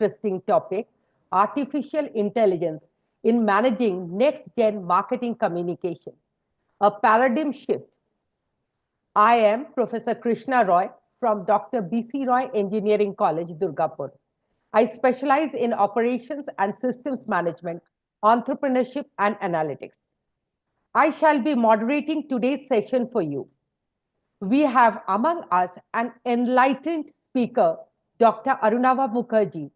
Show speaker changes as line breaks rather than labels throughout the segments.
interesting topic, artificial intelligence in managing next-gen marketing communication, a paradigm shift. I am Professor Krishna Roy from Dr. B.C. Roy Engineering College, Durgapur. I specialize in operations and systems management, entrepreneurship, and analytics. I shall be moderating today's session for you. We have among us an enlightened speaker, Dr. Arunava Mookherjee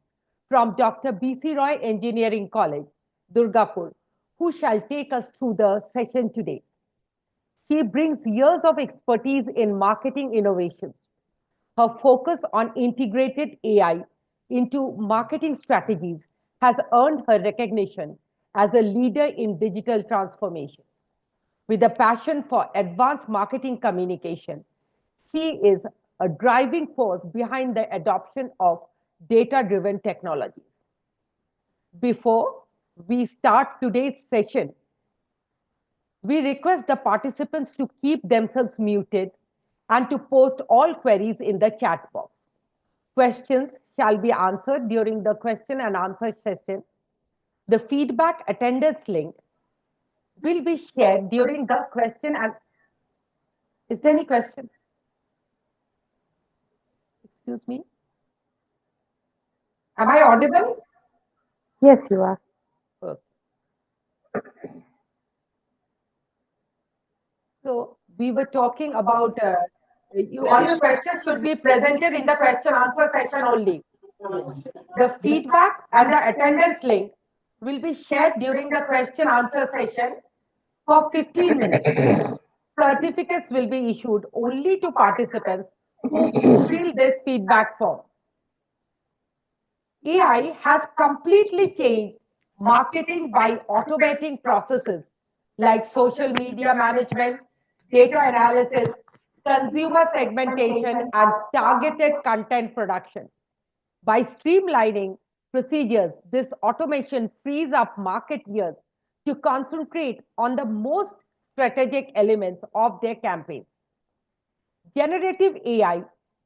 from Dr. B.C. Roy Engineering College, Durgapur, who shall take us through the session today. She brings years of expertise in marketing innovations. Her focus on integrated AI into marketing strategies has earned her recognition as a leader in digital transformation. With a passion for advanced marketing communication, she is a driving force behind the adoption of data-driven technologies. Before we start today's session, we request the participants to keep themselves muted and to post all queries in the chat box. Questions shall be answered during the question and answer session. The feedback attendance link will be shared during the question and... Is there any question? Excuse me? Am I audible?
Yes, you are.
Okay. So we were talking about all your questions should be presented in the question answer session only. The feedback and the attendance link will be shared during the question answer session for 15 minutes. Certificates will be issued only to participants who fill this feedback form. AI has completely changed marketing by automating processes like social media management, data analysis, consumer segmentation, and targeted content production. By streamlining procedures, this automation frees up marketeers to concentrate on the most strategic elements of their campaigns. Generative AI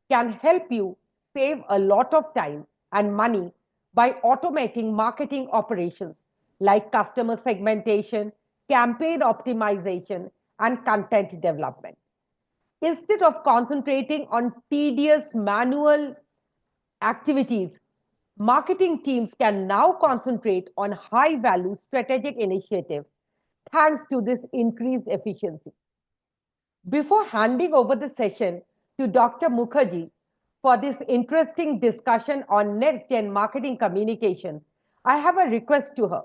can help you save a lot of time and money by automating marketing operations like customer segmentation, campaign optimization, and content development. Instead of concentrating on tedious manual activities, marketing teams can now concentrate on high-value strategic initiatives thanks to this increased efficiency. Before handing over the session to Dr. Mookherjee for this interesting discussion on next-gen marketing communication, I have a request to her.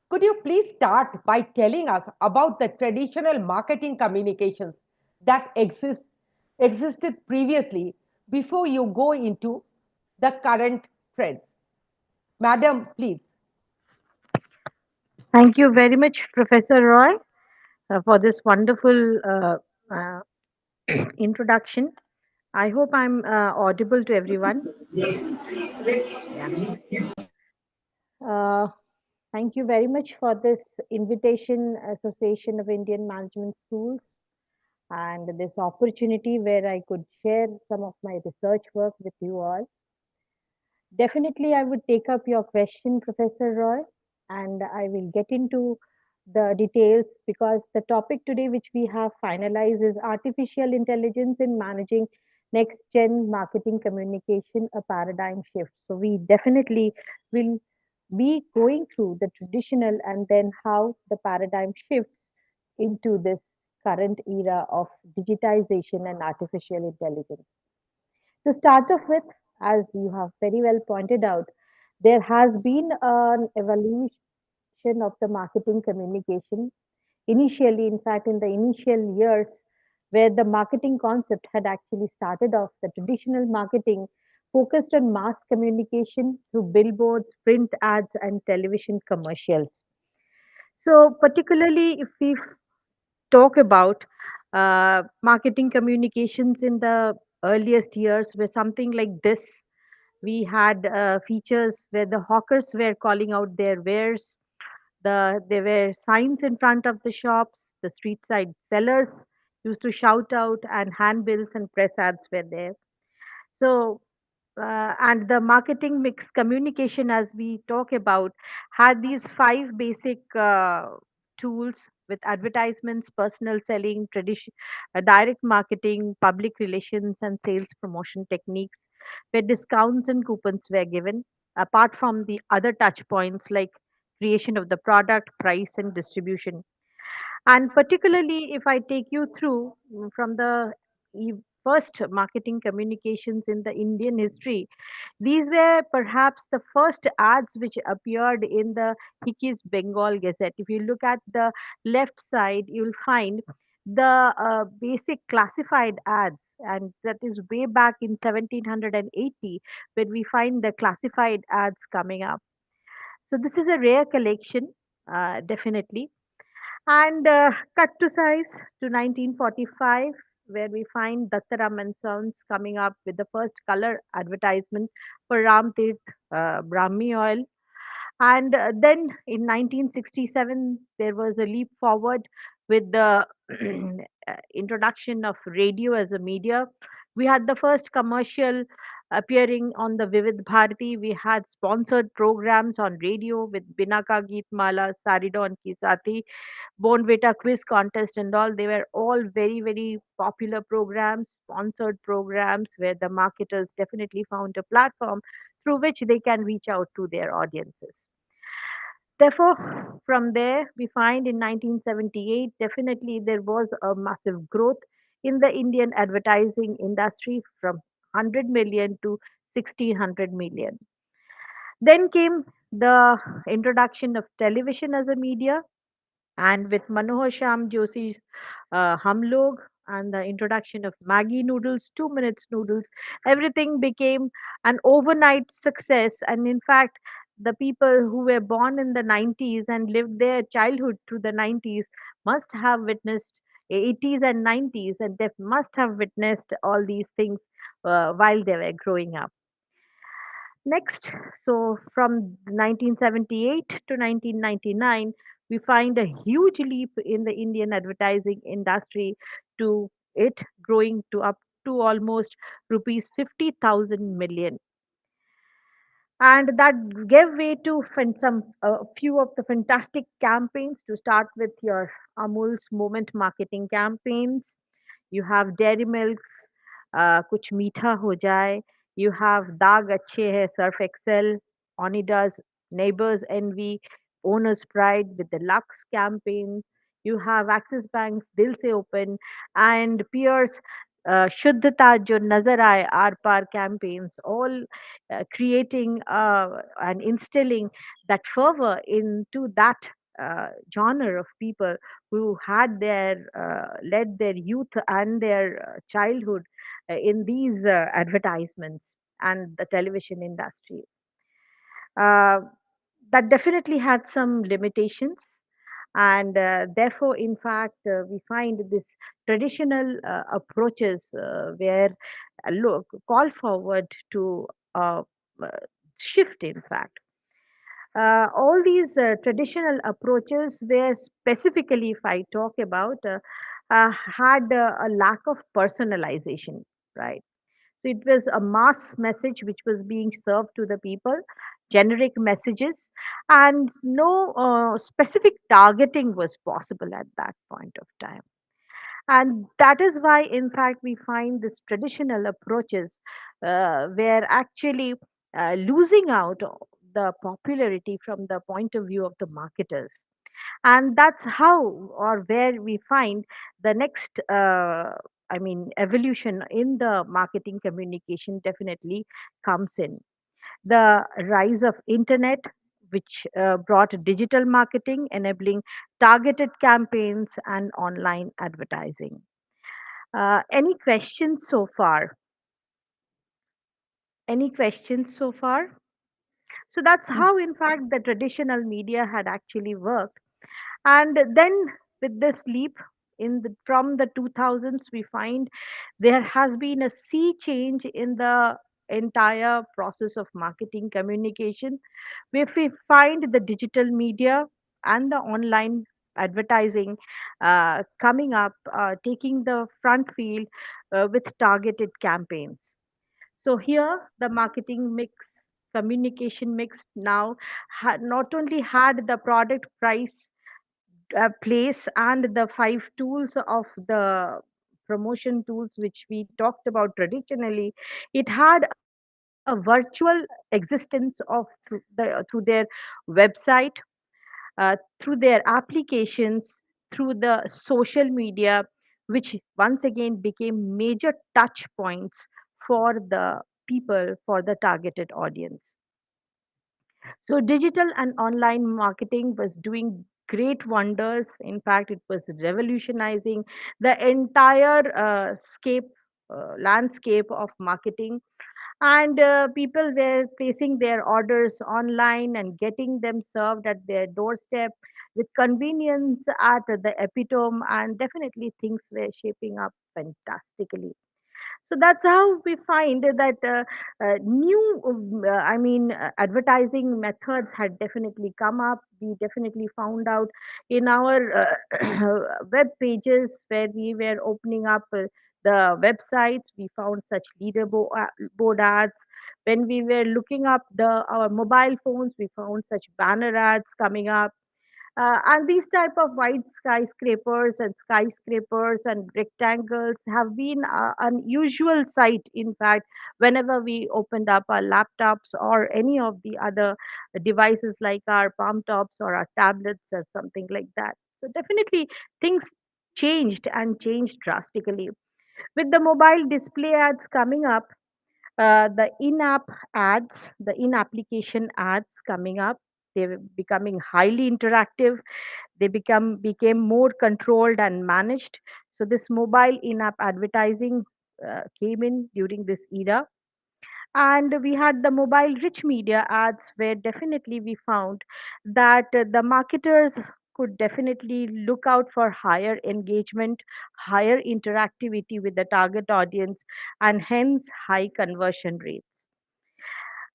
Could you please start by telling us about the traditional marketing communications that existed previously before you go into the current trends? Madam, please.
Thank you very much, Professor Roy, for this wonderful uh, introduction. I hope I'm audible to everyone. Yeah. Uh, Thank you very much for this invitation, Association of Indian Management Schools, and this opportunity where I could share some of my research work with you all. Definitely, I would take up your question, Professor Roy, and I will get into the details because the topic today, which we have finalized, is artificial intelligence in managing next gen marketing communication, a paradigm shift. So, we definitely will be going through the traditional and then how the paradigm shifts into this current era of digitization and artificial intelligence. To start off with, as you have very well pointed out, there has been an evolution of the marketing communication. Initially, in fact, in the initial years, where the marketing concept had actually started off, the traditional marketing focused on mass communication through billboards, print ads, and television commercials. So, particularly if we talk about marketing communications in the earliest years were something like this. We had features where the hawkers were calling out their wares. There were signs in front of the shops. The street side sellers used to shout out, and handbills and press ads were there. So And the marketing mix communication, as we talk about, had these five basic tools with advertisements, personal selling, tradition, direct marketing, public relations, and sales promotion techniques, where discounts and coupons were given, apart from the other touch points like creation of the product, price, and distribution. And particularly, if I take you through from the first marketing communications in the Indian history, these were perhaps the first ads which appeared in the Hickey's Bengal Gazette. If you look at the left side, you'll find the basic classified ads, and that is way back in 1780 when we find the classified ads coming up. So this is a rare collection, definitely. And cut to size to 1945, where we find Dattaram and Sons coming up with the first color advertisement for Ram Tirth Brahmi oil. And then in 1967, there was a leap forward with the introduction of radio as a media. We had the first commercial appearing on the Vivid Bharati. We had sponsored programs on radio with Binaka Geet Mala, Saridon Ki Sati, Bonvita quiz contest and all. They were all very, very popular programs, sponsored programs where the marketers definitely found a platform through which they can reach out to their audiences. Therefore, from there, we find in 1978, definitely there was a massive growth in the Indian advertising industry from 100 million to 1600 million. Then came the introduction of television as a media, and with Manohar Sham Joshi's Hum Log and the introduction of Maggie noodles, 2 minutes noodles, everything became an overnight success. And in fact, the people who were born in the 90s and lived their childhood through the 90s must have witnessed 80s and 90s, and they must have witnessed all these things while they were growing up. Next, so from 1978 to 1999, we find a huge leap in the Indian advertising industry to it growing to up to almost rupees 50,000 million. And that gave way to some a few of the fantastic campaigns, to start with your Amul's moment marketing campaigns. You have Dairy Milk's Kuch Meetha Ho Jaye. You have Daag Achhe Hai Surf Excel, Onida's Neighbors Envy, Owner's Pride with the Lux campaign. You have Axis Bank's Dil Se Open and Pierce Shuddhata Jo Nazar Aaye Aar Par campaigns, all creating and instilling that fervor into that genre of people who had their led their youth and their childhood in these advertisements and the television industry. Uh, that definitely had some limitations, and therefore, in fact, we find this traditional approaches where look call forward to uh, uh, shift. In fact, all these traditional approaches were specifically, if I talk about, had a lack of personalization, right? So it was a mass message which was being served to the people, generic messages, and no specific targeting was possible at that point of time. And that is why, in fact, we find this traditional approaches were actually losing out the popularity from the point of view of the marketers. And that's how or where we find the next evolution in the marketing communication definitely comes in. The rise of internet, which brought digital marketing enabling targeted campaigns and online advertising. Any questions so far? Any questions so far? So that's how, in fact, the traditional media had actually worked. And then with this leap from the 2000s, we find there has been a sea change in the entire process of marketing communication, where we find the digital media and the online advertising coming up, taking the front field with targeted campaigns. So here the marketing mix, communication mix now not only had the product price, place, and the five tools of the promotion tools which we talked about traditionally. It had a virtual existence of through their website, through their applications, through the social media, which once again became major touch points for the people, for the targeted audience. So digital and online marketing was doing great wonders. In fact, it was revolutionizing the entire landscape of marketing, and people were placing their orders online and getting them served at their doorstep with convenience at the epitome, and definitely things were shaping up fantastically. So that's how we find that new advertising methods had definitely come up. We definitely found out in our web pages where we were opening up the websites, we found such board ads. When we were looking up the our mobile phones, we found such banner ads coming up, and these type of wide skyscrapers and rectangles have been an usual sight. In fact, whenever we opened up our laptops or any of the other devices like our palm tops or our tablets or something like that. So definitely things changed and changed drastically. With the mobile display ads coming up, the in-application ads coming up, they were becoming highly interactive. They became more controlled and managed. So this mobile in-app advertising came in during this era, and we had the mobile rich media ads where definitely we found that the marketers could definitely look out for higher engagement, higher interactivity with the target audience, and hence high conversion rates.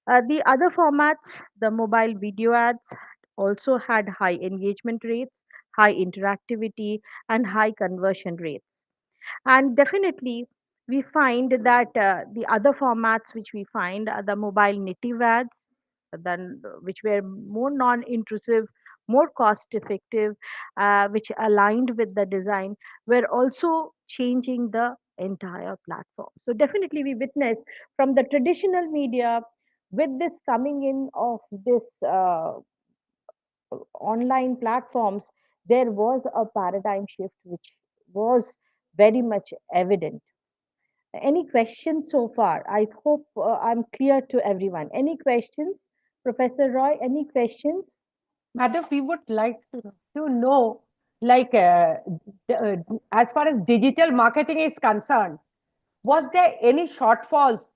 The other formats, the mobile video ads, also had high engagement rates, high interactivity, and high conversion rates. And definitely, we find that the other formats which we find are the mobile native ads, which were more non-intrusive, more cost-effective, which aligned with the design, were also changing the entire platform. So definitely, we witnessed from the traditional media with this coming in of this online platforms, there was a paradigm shift which was very much evident. Any questions so far? I hope I'm clear to everyone. Any questions? Professor Roy, any questions?
Madam, we would like to know, like, as far as digital marketing is concerned, was there any shortfalls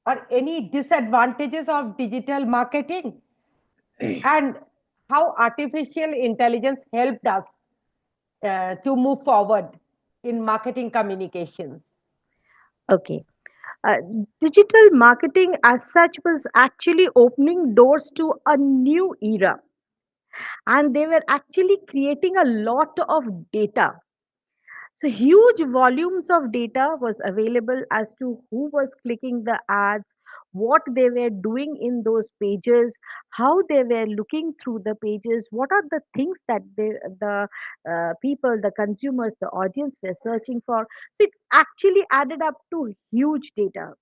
or any disadvantages of digital marketing, and how artificial intelligence helped us to move forward in marketing communications?
Okay. Uh, Digital marketing as such was actually opening doors to a new era, and they were actually creating a lot of data. So huge volumes of data was available as to who was clicking the ads, what they were doing in those pages, how they were looking through the pages, what are the things that the people, the consumers, the audience were searching for. So it actually added up to huge data,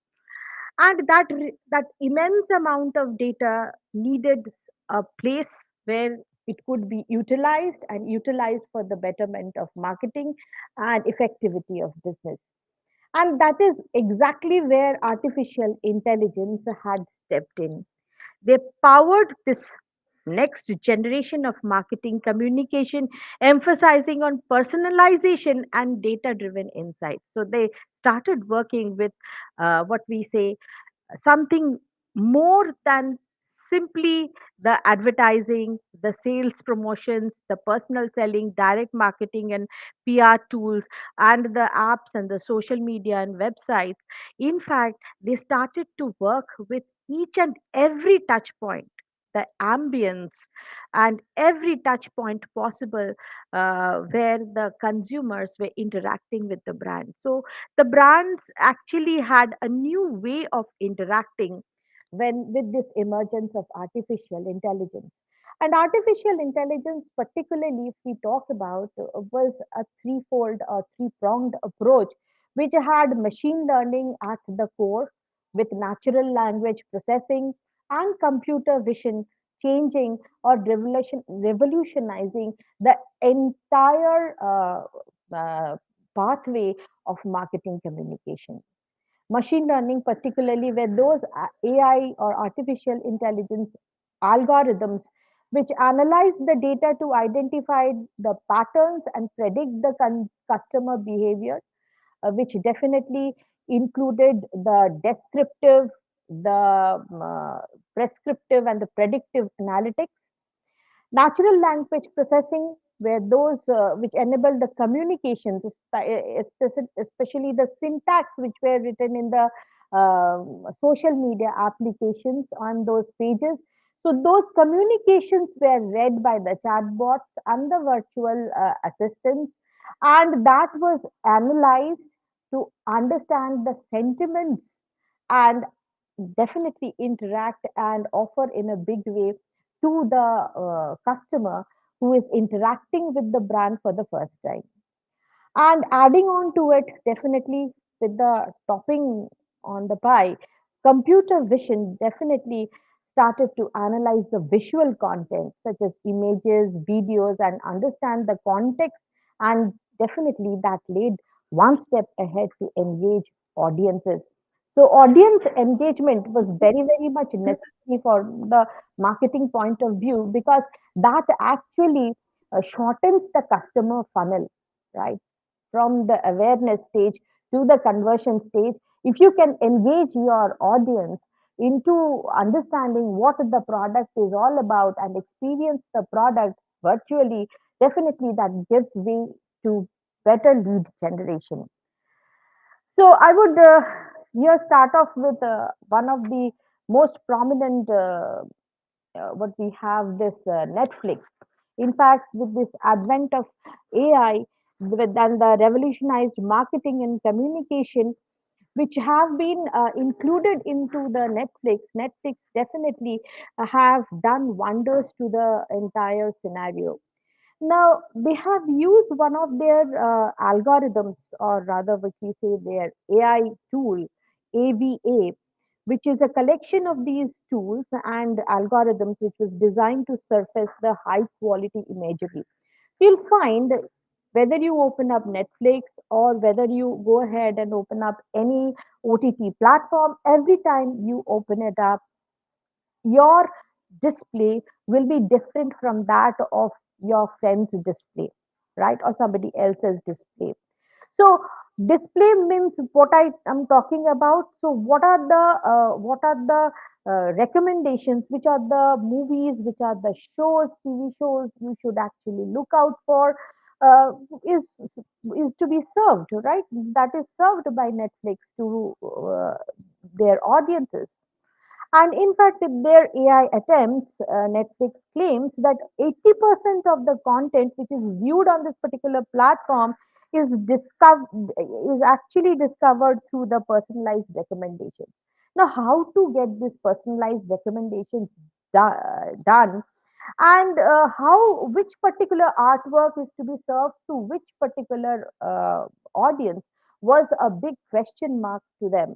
and that immense amount of data needed a place where it could be utilized and utilized for the betterment of marketing and effectivity of business. And that is exactly where artificial intelligence had stepped in. They powered this next generation of marketing communication, emphasizing on personalization and data driven insights. So they started working with what we say something more than simply the advertising, the sales promotions, the personal selling, direct marketing, and PR tools, and the apps and the social media and websites. In fact, they started to work with each and every touch point. the ambience, and every touch point possible where the consumers were interacting with the brand. So the brands actually had a new way of interacting when with this emergence of artificial intelligence. And artificial intelligence, particularly if we talk about, was a threefold or three-pronged approach, which had machine learning at the core, with natural language processing and computer vision changing or revolutionizing the entire pathway of marketing communication. Machine learning, particularly where those AI or artificial intelligence algorithms which analyze the data to identify the patterns and predict the customer behavior, which definitely included the descriptive, the prescriptive, and the predictive analytics. Natural language processing, where those which enable the communications, especially the syntax which were written in the social media applications on those pages. So those communications were read by the chatbots and the virtual assistants, and that was analyzed to understand the sentiments and definitely interact and offer in a big way to the customer who is interacting with the brand for the first time. And adding on to it, definitely with the topping on the pie, computer vision definitely started to analyze the visual content such as images, videos, and understand the context. And definitely that laid one step ahead to engage audiences. So, audience engagement was very, very much necessary for the marketing point of view, because that actually shortens the customer funnel, right? From the awareness stage to the conversion stage. If you can engage your audience into understanding what the product is all about and experience the product virtually, definitely that gives way to better lead generation. So I would here start off with one of the most prominent what we have, this Netflix. In fact, with this advent of AI and the revolutionized marketing and communication, which have been included into the Netflix definitely have done wonders to the entire scenario. Now, they have used one of their algorithms, or rather, what we say their AI tool, AVA, which is a collection of these tools and algorithms which was designed to surface the high quality imagery. You'll find whether you open up Netflix or whether you go ahead and open up any OTT platform, every time you open it up, your display will be different from that of your friend's display, right? Or somebody else's display. So display means what I am talking about. So what are the recommendations? Which are the movies? Which are the shows, TV shows you should actually look out for? Uh, is is to be served, right? That is served by Netflix to their audiences. And in fact, in their AI attempts, Netflix claims that 80% of the content which is viewed on this particular platform is is actually discovered through the personalized recommendations. Now, how to get this personalized recommendations done, and how which particular artwork is to be served to which particular audience was a big question mark to them.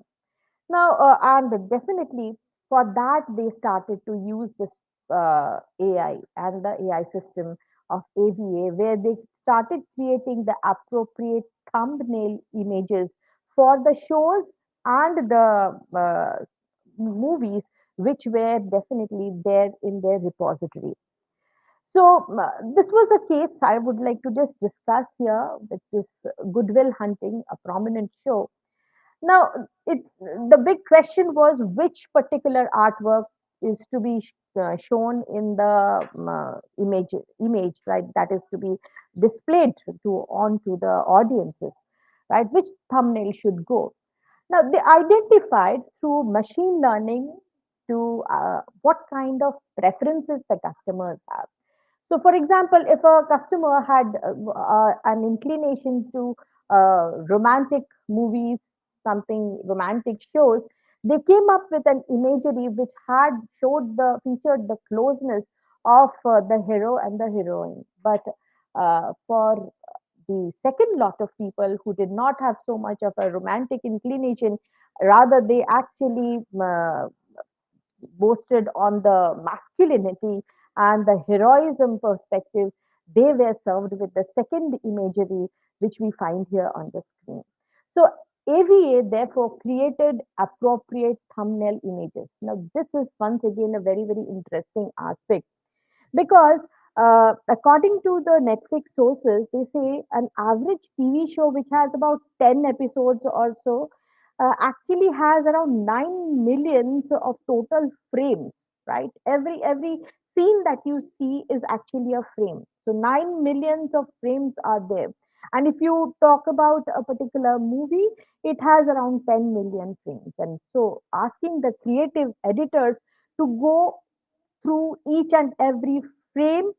Now, and definitely for that, they started to use this AI and the AI system of AVA, where they started creating the appropriate thumbnail images for the shows and the movies, which were definitely there in their repository. So, this was a case I would like to just discuss here with this Goodwill Hunting, a prominent show. Now, the big question was which particular artwork is to be shown in the image, right? That is to be displayed to onto the audiences, right? Which thumbnail should go? Now, they identified through machine learning to what kind of preferences the customers have. So, for example, if a customer had an inclination to romantic movies, something romantic shows, they came up with an imagery which had showed the featured the closeness of the hero and the heroine. But for the second lot of people who did not have so much of a romantic inclination, rather they actually boasted on the masculinity and the heroism perspective, they were served with the second imagery, which we find here on the screen. So AVA therefore created appropriate thumbnail images. Now, this is once again a very, very interesting aspect because according to the Netflix sources, they say an average TV show which has about 10 episodes or so actually has around 9 millions of total frames, right? Every scene that you see is actually a frame. So 9 millions of frames are there. And if you talk about a particular movie, it has around 10 million frames. And so asking the creative editors to go through each and every frame,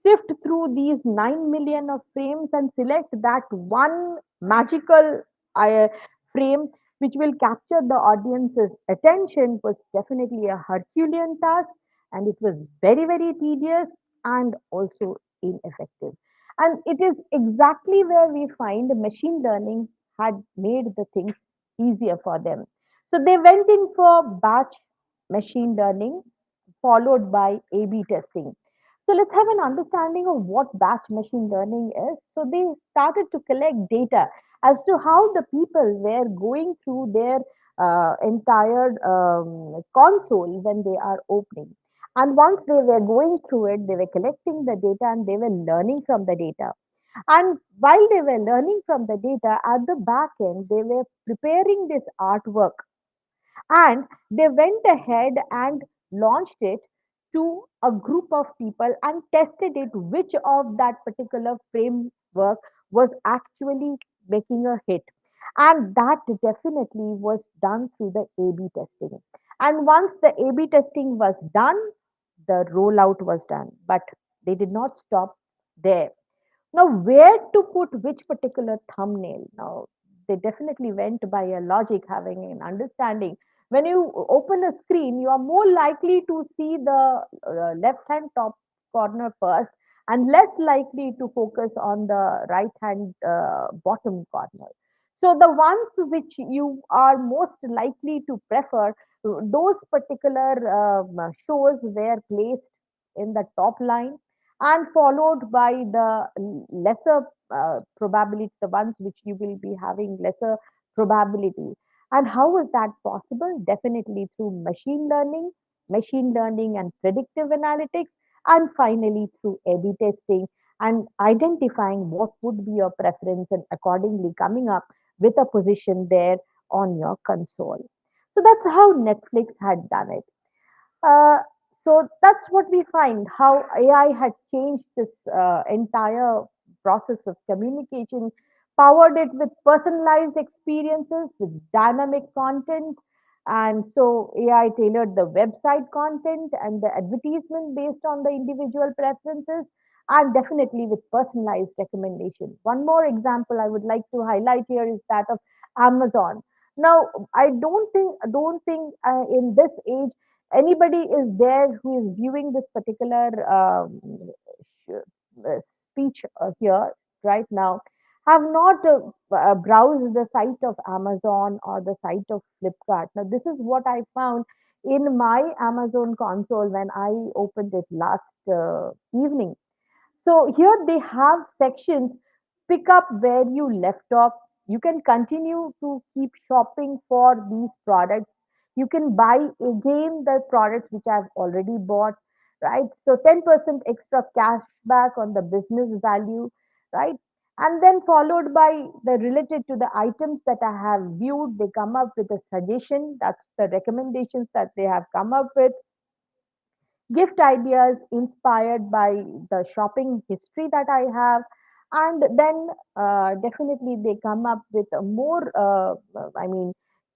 sift through these 9 million of frames and select that one magical uh, frame which will capture the audience's attention was definitely a Herculean task, and it was very, very tedious and also ineffective. And it is exactly where we find machine learning had made the things easier for them. So they went in for batch machine learning followed by A/B testing. So let's have an understanding of what batch machine learning is. So they started to collect data as to how the people were going through their entire console when they are opening. And once they were going through it, they were collecting the data and they were learning from the data. And while they were learning from the data, at the back end, they were preparing this artwork and they went ahead and launched it to a group of people and tested it which of that particular framework was actually making a hit, and that definitely was done through the A/B testing. And once the A/B testing was done, the rollout was done, but they did not stop there. Now, where to put which particular thumbnail? Now, they definitely went by a logic, having an understanding. When you open a screen, you are more likely to see the left hand top corner first and less likely to focus on the right hand bottom corner. So, the ones which you are most likely to prefer, those particular shows were placed in the top line and followed by the lesser probability, the ones which you will be having lesser probability. And how was that possible? Definitely through machine learning and predictive analytics, and finally through A/B testing and identifying what would be your preference and accordingly coming up with a position there on your console. So that's how Netflix had done it. Uh, so that's what we find how AI had changed this entire process of communication, powered it with personalized experiences, with dynamic content. And so AI tailored the website content and the advertisement based on the individual preferences, and definitely with personalized recommendation. One more example I would like to highlight here is that of Amazon. Now, I don't think in this age anybody is there who is viewing this particular speech here right now have not browsed the site of Amazon or the site of Flipkart. Now, this is what I found in my Amazon console when I opened it last evening. So here they have sections, pick up where you left off. You can continue to keep shopping for these products. You can buy again the products which I've already bought, right? So 10% extra cash back on the business value, right? And then followed by the related to the items that I have viewed, they come up with a suggestion. That's the recommendations that they have come up with, gift ideas inspired by the shopping history that I have. And then definitely they come up with a more,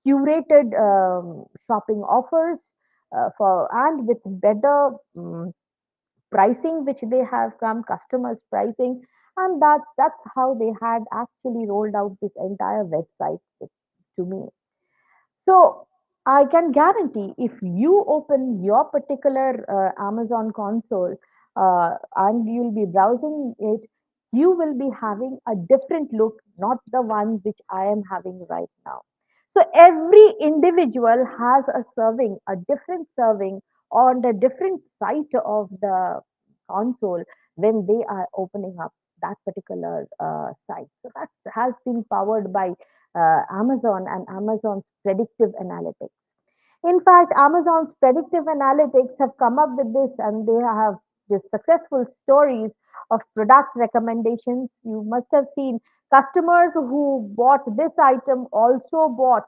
curated shopping offers, for and with better pricing which they have come customers pricing, and that's how they had actually rolled out this entire website to me. So I can guarantee if you open your particular Amazon console and you'll be browsing it, you will be having a different look, not the one which I am having right now. So every individual has a serving, a different serving on the different site of the console when they are opening up that particular site. So that has been powered by Amazon and Amazon's predictive analytics. In fact, Amazon's predictive analytics have come up with this and they have this successful stories of product recommendations. You must have seen customers who bought this item also bought,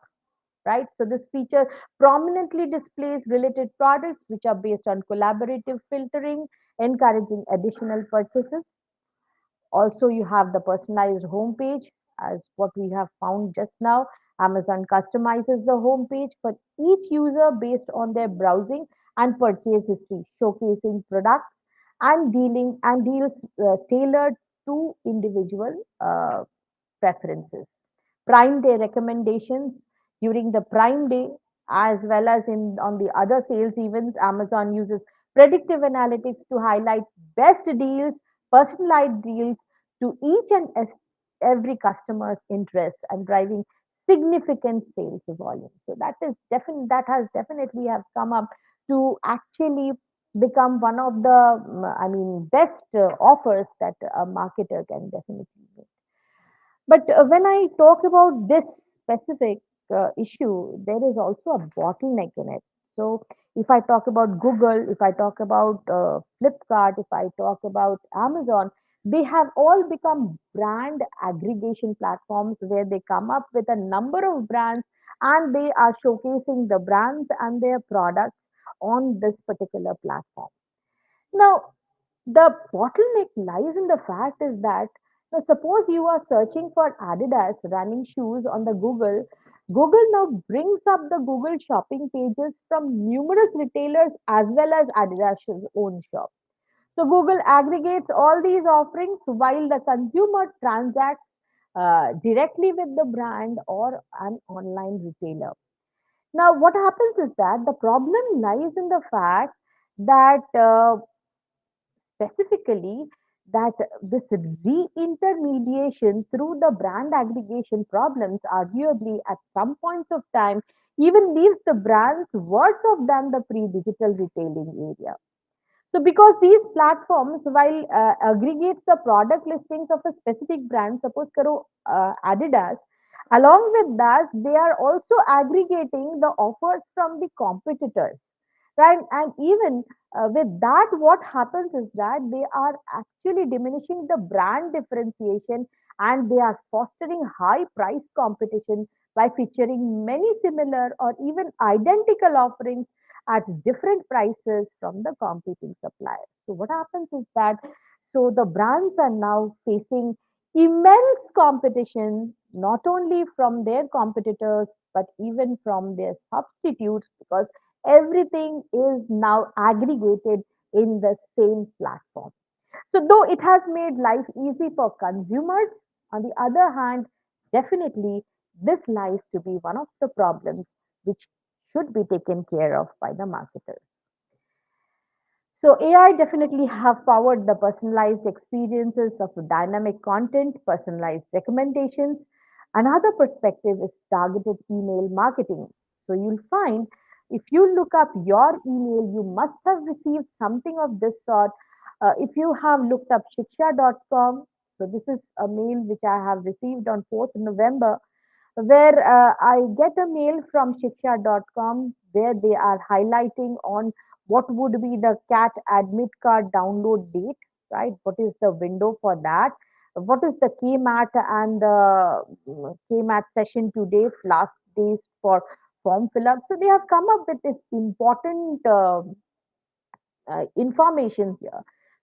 right? So this feature prominently displays related products which are based on collaborative filtering, encouraging additional purchases. Also, you have the personalized homepage as what we have found just now. Amazon customizes the homepage for each user based on their browsing and purchase history, showcasing products and dealing and deals tailored to individual preferences. Prime day recommendations during the prime day as well as in on the other sales events. Amazon uses predictive analytics to highlight best deals, personalized deals to each and every customer's interest and driving significant sales volume. So that has definitely have come up to actually become one of the best offers that a marketer can definitely make. But when I talk about this specific issue, there is also a bottleneck in it. So if I talk about Google, if I talk about Flipkart, if I talk about Amazon, they have all become brand aggregation platforms where they come up with a number of brands and they are showcasing the brands and their products on this particular platform. Now, the bottleneck lies in the fact is that now suppose you are searching for Adidas running shoes on the Google now brings up the Google shopping pages from numerous retailers as well as Adidas's own shop. So Google aggregates all these offerings while the consumer transacts directly with the brand or an online retailer. Now, what happens is that the problem lies in the fact that specifically that this re-intermediation through the brand aggregation problems arguably at some points of time even leaves the brands worse off than the pre-digital retailing area. So because these platforms, while aggregates the product listings of a specific brand, suppose karo Adidas, along with that, they are also aggregating the offers from the competitors, right? And even with that, what happens is that they are actually diminishing the brand differentiation and they are fostering high price competition by featuring many similar or even identical offerings at different prices from the competing suppliers. So what happens is that so the brands are now facing immense competition not only from their competitors but even from their substitutes because everything is now aggregated in the same platform. So though it has made life easy for consumers, on the other hand, definitely this lies to be one of the problems which should be taken care of by the marketers. So AI definitely have powered the personalized experiences of dynamic content, personalized recommendations. Another perspective is targeted email marketing. So you'll find if you look up your email, you must have received something of this sort. If you have looked up shiksha.com, so this is a mail which I have received on 4th November where I get a mail from shiksha.com where they are highlighting on what would be the cat admit card download date, right? What is the window for that? What is the KMAT and the KMAT session to dates, last days for form fill up? So they have come up with this important information here.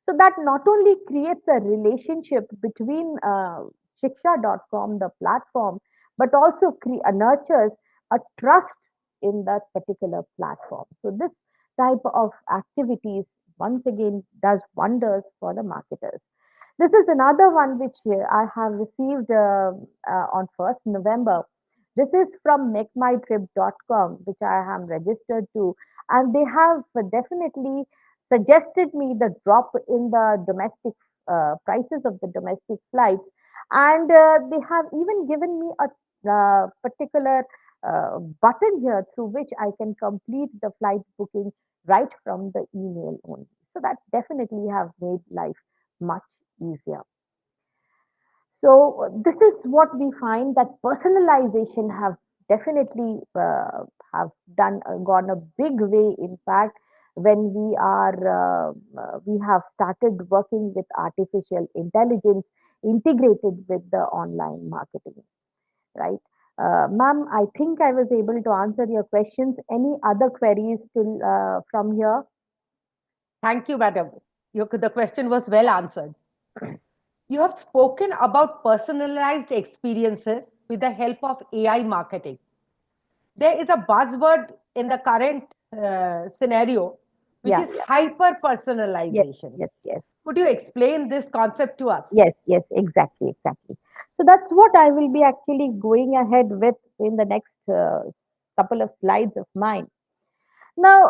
So that not only creates a relationship between shiksha.com, the platform, but also nurtures a trust in that particular platform. So this type of activities once again does wonders for the marketers. This is another one which I have received on 1st November. This is from makemytrip.com, which I am registered to, and they have definitely suggested me the drop in the domestic prices of the domestic flights, and they have even given me a particular button here through which I can complete the flight booking right from the email only. So that definitely have made life much easier. So this is what we find that personalization have definitely have done gone a big way. In fact, when we have started working with artificial intelligence integrated with the online marketing, right? Ma'am, I think I was able to answer your questions. Any other queries still from here?
Thank you, madam. The question was well answered. You have spoken about personalized experiences with the help of AI marketing. There is a buzzword in the current scenario, which
Yeah.
is hyper
Yes.
personalization.
Yes. Yes.
Could you explain this concept to us?
Yes, yes, exactly, exactly. So that's what I will be actually going ahead with in the next couple of slides of mine. Now,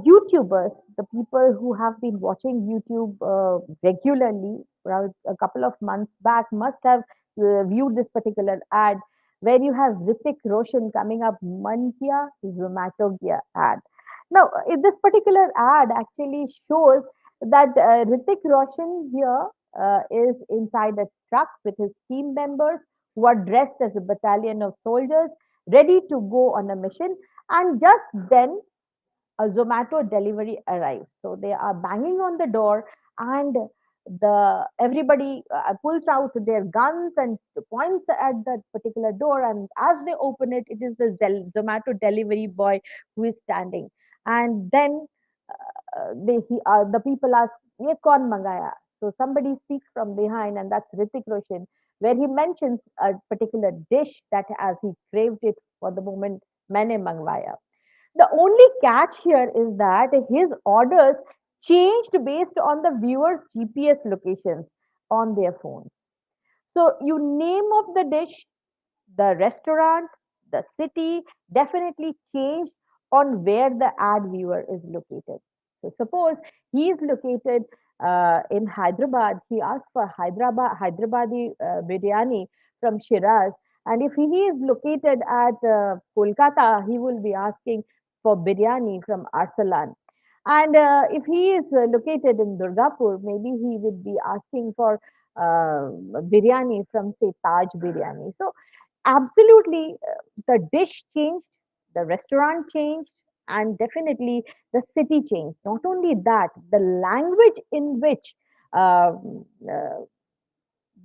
YouTubers, the people who have been watching YouTube regularly, around a couple of months back, must have viewed this particular ad where you have Ritik Roshan coming up, Man Kiya Zomato Kiya ad. Now, this particular ad actually shows that Ritik Roshan here is inside a truck with his team members who are dressed as a battalion of soldiers ready to go on a mission. And just then, a Zomato delivery arrives. So they are banging on the door, and the everybody pulls out their guns and points at that particular door. And as they open it, it is the Zomato delivery boy who is standing. And then the people ask, "Ye kaun mangaya?" So somebody speaks from behind, and that's Ritik Roshan, where he mentions a particular dish that as he craved it for the moment, maine mangwaya. The only catch here is that his orders changed based on the viewer's GPS locations on their phones. So you name of the dish, the restaurant, the city definitely changed on where the ad viewer is located. So suppose he is located in Hyderabad, he asks for Hyderabadi biryani from Shiraz, and if he is located at Kolkata, he will be asking for biryani from Arsalan. And if he is located in Durgapur, maybe he would be asking for biryani from, say, Taj Biryani. So absolutely, the dish changed, the restaurant changed, and definitely the city changed. Not only that, the language in which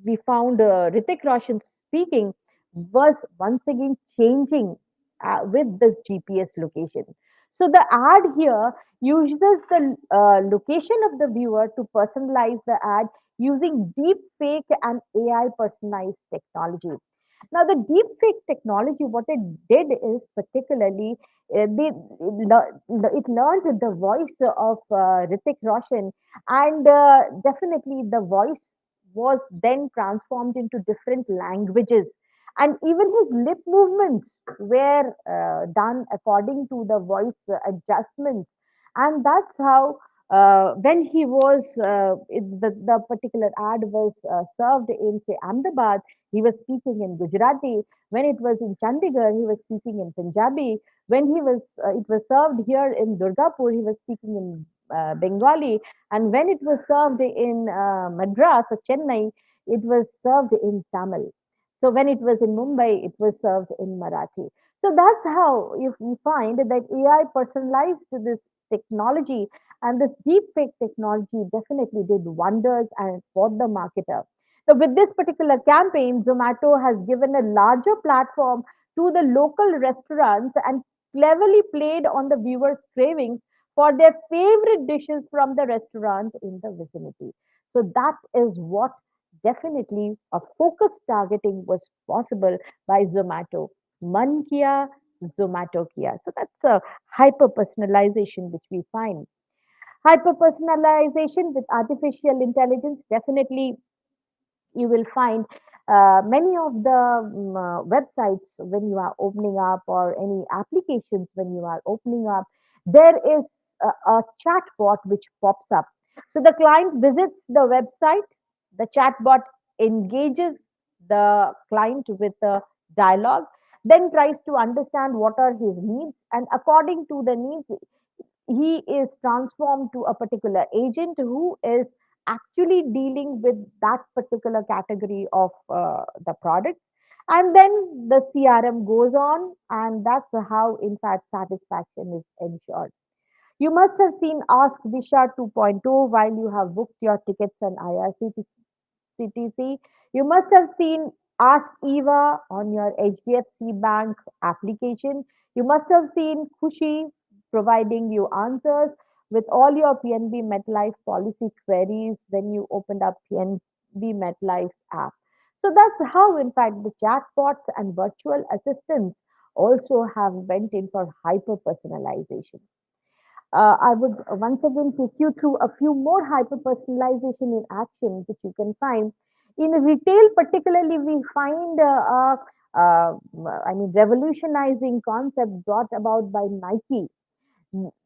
we found Ritik Roshan speaking was once again changing with this GPS location. So the ad here uses the location of the viewer to personalize the ad using deep fake and AI personalized technology. Now, the deepfake technology, what it did is particularly it learned the voice of Ritik Roshan, and definitely the voice was then transformed into different languages. And even his lip movements were done according to the voice adjustments. And that's how, when he was, the particular ad was served in, say, Ahmedabad, he was speaking in Gujarati. When it was in Chandigarh, he was speaking in Punjabi. When it was served here in Durgapur, he was speaking in Bengali. And when it was served in Madras or Chennai, it was served in Tamil. So when it was in Mumbai, it was served in Marathi. So that's how if we find that AI personalized this technology, and this deep fake technology definitely did wonders and for the marketer. So with this particular campaign, Zomato has given a larger platform to the local restaurants and cleverly played on the viewers' cravings for their favorite dishes from the restaurant in the vicinity. So that is what definitely a focused targeting was possible by Zomato. Man kiya, Zomato, Kia. So that's a hyper personalization which we find. Hyper personalization with artificial intelligence, definitely you will find many of the websites when you are opening up, or any applications when you are opening up, there is a chat bot which pops up. So the client visits the website, the chat bot engages the client with a dialogue, then tries to understand what are his needs, and according to the needs he is transformed to a particular agent who is actually dealing with that particular category of the products. And then the CRM goes on, and that's how, in fact, satisfaction is ensured. You must have seen Ask Disha 2.0 while you have booked your tickets on IRCTC. You must have seen Ask Eva on your HDFC Bank application. You must have seen Kushi providing you answers with all your PNB MetLife policy queries when you opened up PNB MetLife's app. So that's how, in fact, the chatbots and virtual assistants also have went in for hyper personalization. I would once again take you through a few more hyper personalization in action, which you can find in retail. Particularly, we find revolutionizing concept brought about by Nike.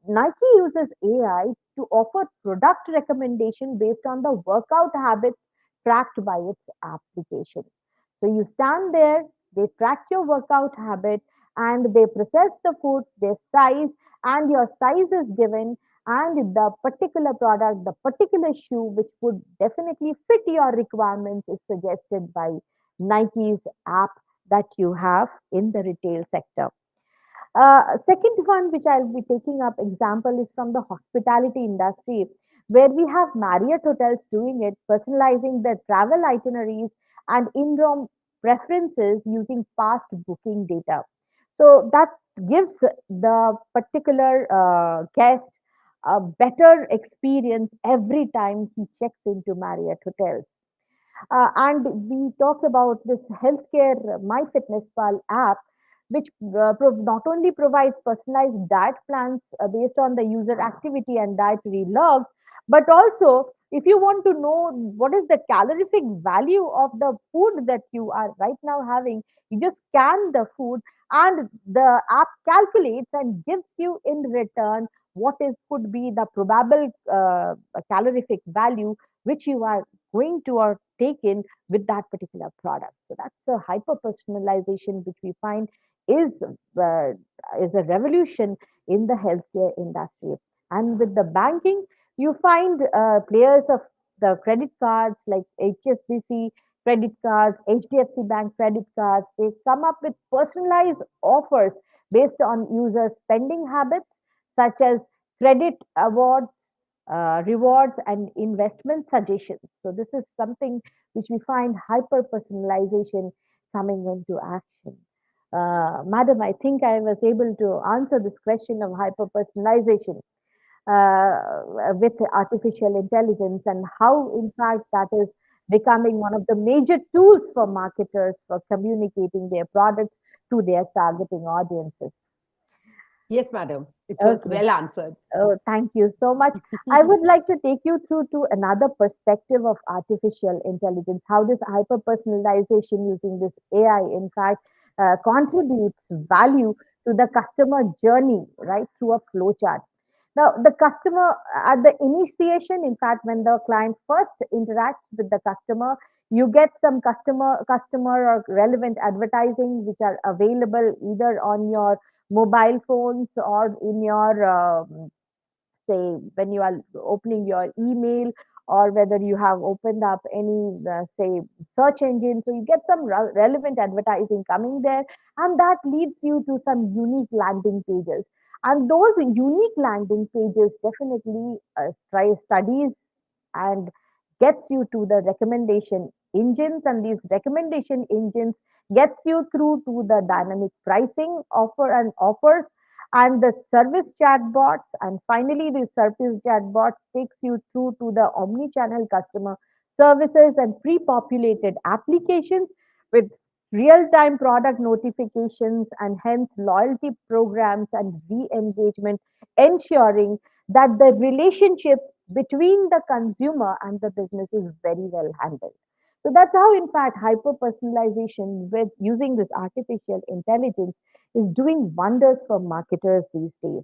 Nike uses AI to offer product recommendation based on the workout habits tracked by its application. So you stand there, they track your workout habit, and they process the food, their size, and your size is given, and the particular product, the particular shoe which would definitely fit your requirements is suggested by Nike's app that you have in the retail sector. Second one, which I'll be taking up example, is from the hospitality industry, where we have Marriott hotels doing it, personalizing their travel itineraries and in-room preferences using past booking data. So that gives the particular guest a better experience every time he checks into Marriott hotels. And we talked about this healthcare MyFitnessPal app, which not only provides personalized diet plans based on the user activity and dietary logs, but also if you want to know what is the calorific value of the food that you are right now having, you just scan the food, and the app calculates and gives you in return what is could be the probable calorific value which you are going to or take in with that particular product. So that's a hyper personalization which we find is uh, is a revolution in the healthcare industry. And with the banking, you find players of the credit cards like HSBC credit cards, HDFC Bank credit cards. They come up with personalized offers based on user spending habits, such as credit awards, rewards, and investment suggestions. So this is something which we find hyper personalization coming into action. Madam, I think I was able to answer this question of hyper personalization with artificial intelligence, and how, in fact, that is becoming one of the major tools for marketers for communicating their products to their targeting audiences.
Yes, madam. It was
Okay.
well answered.
Oh, thank you so much. I would like to take you through to another perspective of artificial intelligence, how this hyper personalization using this AI, in fact, contributes value to the customer journey, right, through a flow chart. Now, the customer at the initiation, in fact, when the client first interacts with the customer, you get some customer or relevant advertising which are available either on your mobile phones or in your say when you are opening your email, or whether you have opened up any say search engine, so you get some relevant advertising coming there, and that leads you to some unique landing pages. And those unique landing pages definitely try studies and gets you to the recommendation engines, and these recommendation engines gets you through to the dynamic pricing offer and offers and the service chatbots. And finally, the service chatbots takes you through to the omni-channel customer services and pre-populated applications with real-time product notifications, and hence loyalty programs and re-engagement, ensuring that the relationship between the consumer and the business is very well handled. So that's how, in fact, hyper personalization with using this artificial intelligence is doing wonders for marketers these days.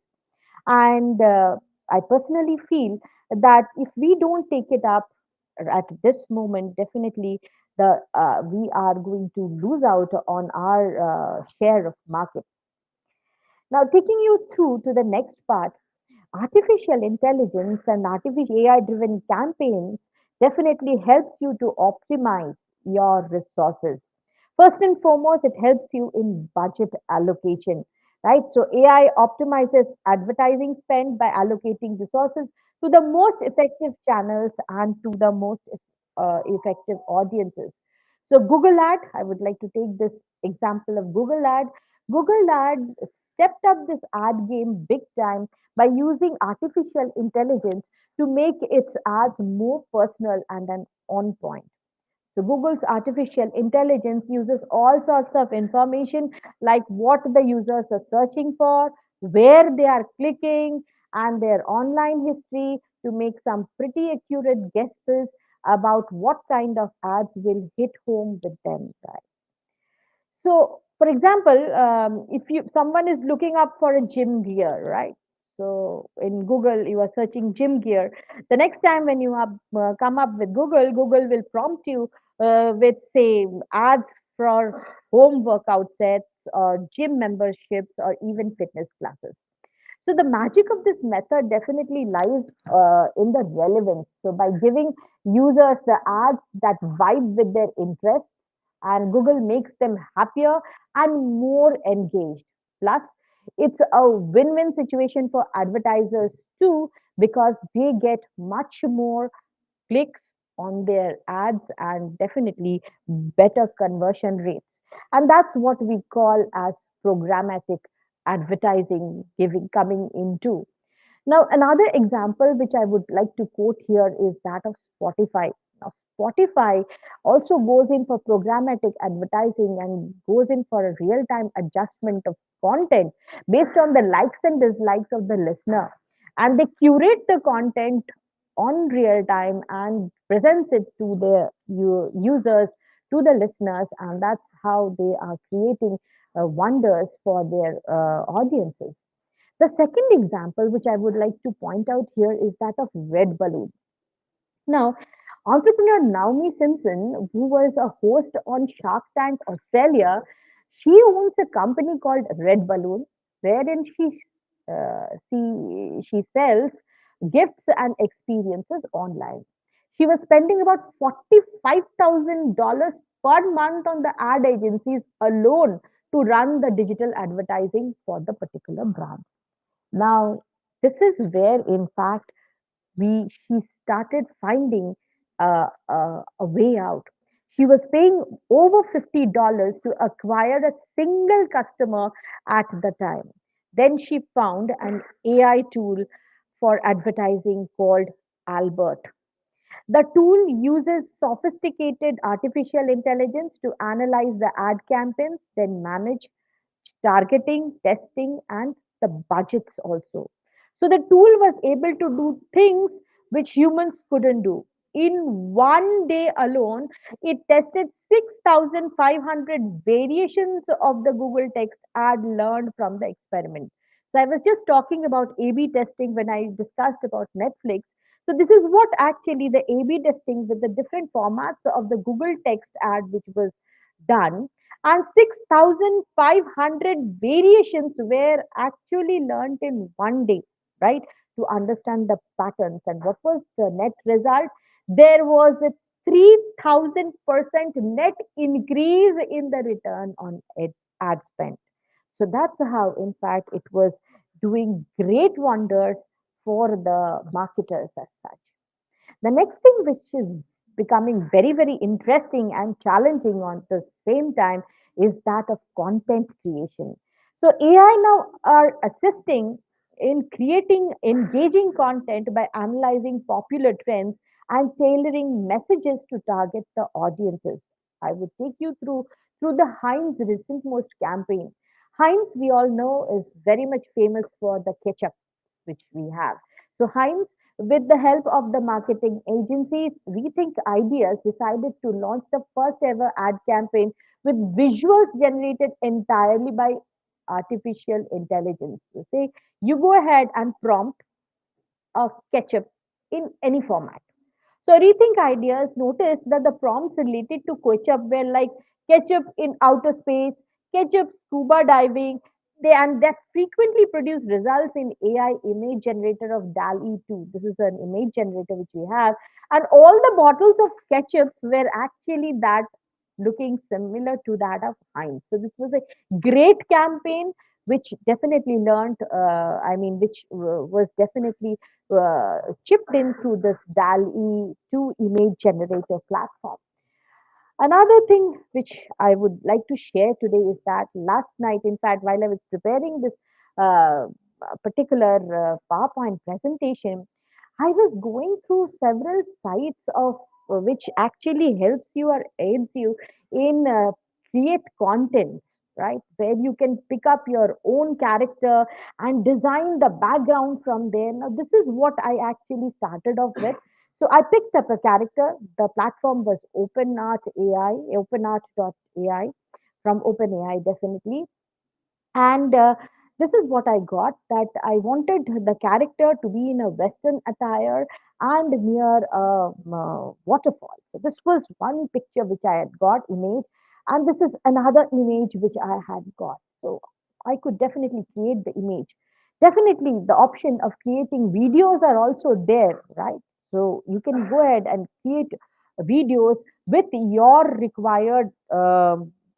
And I personally feel that if we don't take it up at this moment, definitely we are going to lose out on our share of market. Now, taking you through to the next part, artificial intelligence and artificial AI driven campaigns definitely helps you to optimize your resources. First and foremost, it helps you in budget allocation, right? So AI optimizes advertising spend by allocating resources to the most effective channels and to the most effective audiences. So Google Ad, I would like to take this example of Google Ad. Google Ad stepped up this ad game big time by using artificial intelligence to make its ads more personal and an on point. So Google's artificial intelligence uses all sorts of information like what the users are searching for, where they are clicking, and their online history to make some pretty accurate guesses about what kind of ads will hit home with them. Right? So, for example, if you someone is looking up for a gym gear, right? So in Google, you are searching gym gear. The next time when you come up with Google, Google will prompt you with say ads for home workout sets or gym memberships or even fitness classes. So the magic of this method definitely lies in the relevance. So by giving users the ads that vibe with their interests, and Google makes them happier and more engaged. Plus, it's a win-win situation for advertisers too because they get much more clicks on their ads and definitely better conversion rates. And that's what we call as programmatic advertising giving coming into. Now, another example which I would like to quote here is that of Spotify. Now, Spotify also goes in for programmatic advertising and goes in for a real time adjustment of content based on the likes and dislikes of the listener. And they curate the content on real time and presents it to the users, to the listeners, and that's how they are creating wonders for their audiences. The second example, which I would like to point out here, is that of Red Balloon. Now, entrepreneur Naomi Simpson, who was a host on Shark Tank Australia, she owns a company called Red Balloon, wherein she sells gifts and experiences online. She was spending about $45,000 per month on the ad agencies alone to run the digital advertising for the particular brand. Now, this is where, in fact, we she started finding a way out. She was paying over $50 to acquire a single customer at the time. Then she found an AI tool for advertising called Albert. The tool uses sophisticated artificial intelligence to analyze the ad campaigns, then manage targeting, testing, and the budgets also. So the tool was able to do things which humans couldn't do. In one day alone, it tested 6,500 variations of the Google text ad learned from the experiment. So I was just talking about A-B testing when I discussed about Netflix. So this is what actually the A-B testing with the different formats of the Google text ad which was done, and 6,500 variations were actually learned in one day, right? To understand the patterns. And what was the net result? There was a 3,000% net increase in the return on ad spend. So that's how, in fact, it was doing great wonders for the marketers as such. The next thing, which is becoming very, very interesting and challenging on the same time, is that of content creation. So AI now are assisting in creating engaging content by analyzing popular trends and tailoring messages to target the audiences. I would take you through through the Heinz recent most campaign. Heinz, we all know, is very much famous for the ketchup which we have. So Heinz, with the help of the marketing agency Rethink Ideas, decided to launch the first ever ad campaign with visuals generated entirely by artificial intelligence. You say you go ahead and prompt a ketchup in any format. So Rethink Ideas noticed that the prompts related to ketchup were like ketchup in outer space, ketchup scuba diving, and that frequently produce results in AI image generator of DALL-E 2. This is an image generator which we have. And all the bottles of ketchups were actually that looking similar to that of Heinz. So this was a great campaign which definitely learned, which was definitely chipped into this DAL-E 2 image generator platform. Another thing which I would like to share today is that last night, in fact, while I was preparing this uh, particular PowerPoint presentation, I was going through several sites of which actually helps you or aids you in create contents, right? Where you can pick up your own character and design the background from there. Now, this is what I actually started off with. So I picked up a character. The platform was OpenArt AI, OpenArt.ai from OpenAI, definitely. And this is what I got, that I wanted the character to be in a Western attire and near a waterfall. So this was one picture which I had got, image, and this is another image which I had got. So I could definitely create the image. Definitely, the option of creating videos are also there, right? So you can go ahead and create videos with your required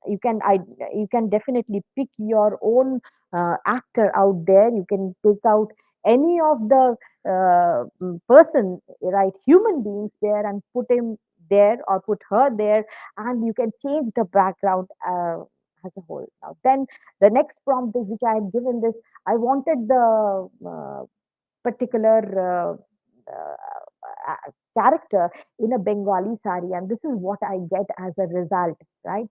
you can definitely pick your own actor out there. You can pick out any of the person, right, human beings there, and put him there or put her there, and you can change the background as a whole. Now then, the next prompt is which I had given this, I wanted the particular character in a Bengali sari, and this is what I get as a result, right?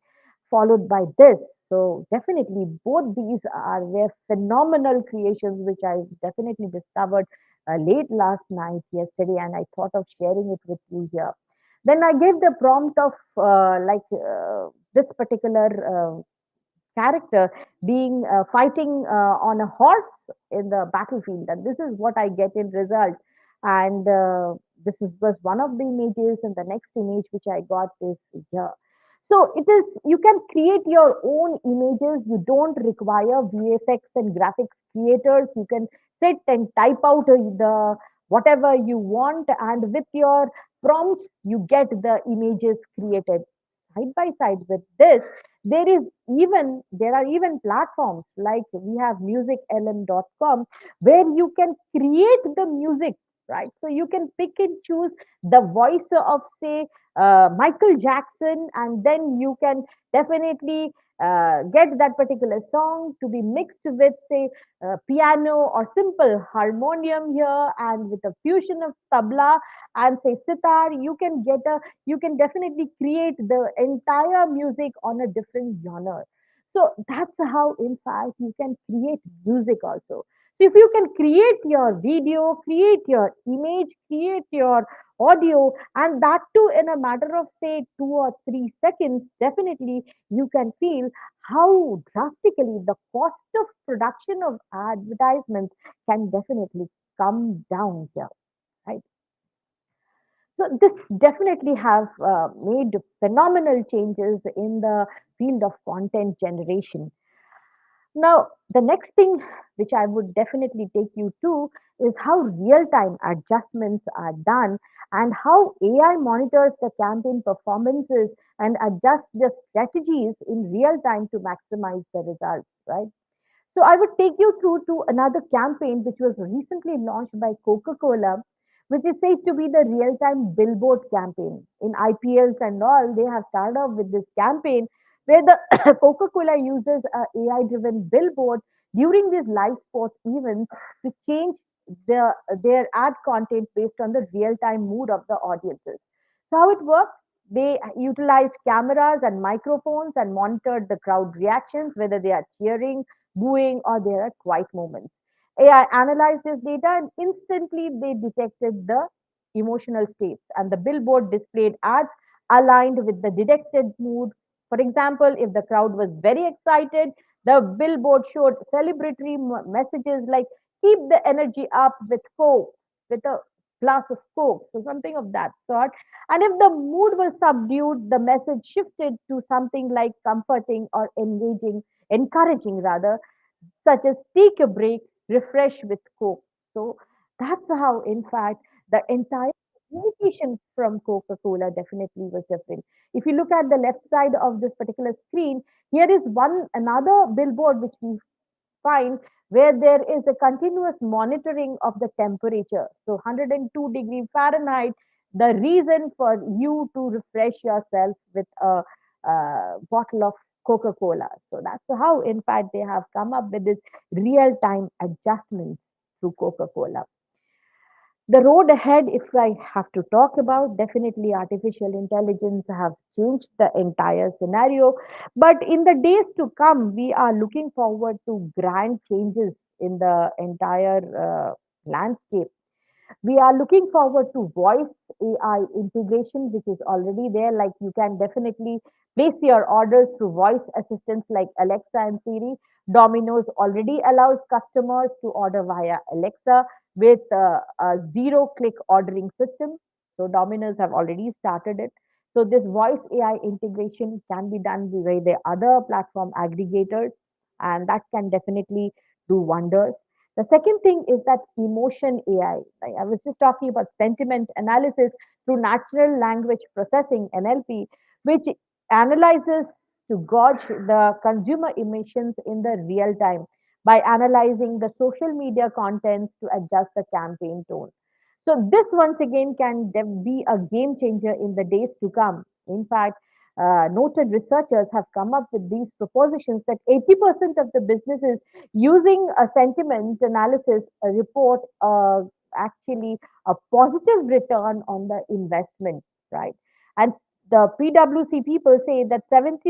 Followed by this. So definitely both these are were phenomenal creations, which I definitely discovered late last night, yesterday, and I thought of sharing it with you here. Then I gave the prompt of this particular character being fighting on a horse in the battlefield, and this is what I get in result. And this was one of the images, and the next image which I got is here. So it is, you can create your own images. You don't require VFX and graphics creators. You can sit and type out the whatever you want, and with your prompts you get the images created. Side by side with this, there are even platforms like we have musiclm.com, where you can create the music, right? So you can pick and choose the voice of, say, Michael Jackson, and then you can definitely get that particular song to be mixed with, say, piano or simple harmonium here, and with a fusion of tabla and, say, sitar. You can definitely create the entire music on a different genre. So that's how, in fact, you can create music also. So if you can create your video, create your image, create your audio, and that too in a matter of, say, 2 or 3 seconds, definitely you can feel how drastically the cost of production of advertisements can definitely come down here, right? So this definitely have made phenomenal changes in the field of content generation. Now, the next thing which I would definitely take you to is how real-time adjustments are done, and how AI monitors the campaign performances and adjusts the strategies in real time to maximize the results, right? So I would take you through to another campaign which was recently launched by Coca-Cola, which is said to be the real-time billboard campaign. In IPLs and all, they have started off with this campaign where the Coca-Cola uses a AI-driven billboard during these live sports events to change their ad content based on the real-time mood of the audiences. So how it works? They utilize cameras and microphones and monitored the crowd reactions, whether they are cheering, booing, or there are quiet moments. AI analyzed this data and instantly they detected the emotional states, and the billboard displayed ads aligned with the detected mood. For example, if the crowd was very excited, the billboard showed celebratory messages like keep the energy up with Coke, with a glass of Coke, so something of that sort. And if the mood was subdued, the message shifted to something like comforting or engaging, encouraging rather, such as take a break, refresh with Coke. So that's how, in fact, the entire communication from Coca-Cola definitely was different. If you look at the left side of this particular screen, here is one another billboard which we find where there is a continuous monitoring of the temperature. So 102 degree Fahrenheit, the reason for you to refresh yourself with a bottle of Coca-Cola. So that's how, in fact, they have come up with this real-time adjustments through Coca-Cola. The road ahead, if I have to talk about, definitely artificial intelligence have changed the entire scenario. But in the days to come, we are looking forward to grand changes in the entire landscape. We are looking forward to voice AI integration, which is already there. Like you can definitely place your orders through voice assistants like Alexa and Siri. Domino's already allows customers to order via Alexa with a zero click ordering system. So Domino's have already started it. So this voice AI integration can be done with the other platform aggregators, and that can definitely do wonders. The second thing is that emotion AI. I was just talking about sentiment analysis through natural language processing, NLP, which analyzes to gauge the consumer emotions in the real time by analyzing the social media contents to adjust the campaign tone. So this once again can be a game changer in the days to come. In fact, noted researchers have come up with these propositions that 80% of the businesses using a sentiment analysis report actually a positive return on the investment, right? And the PwC people say that 73%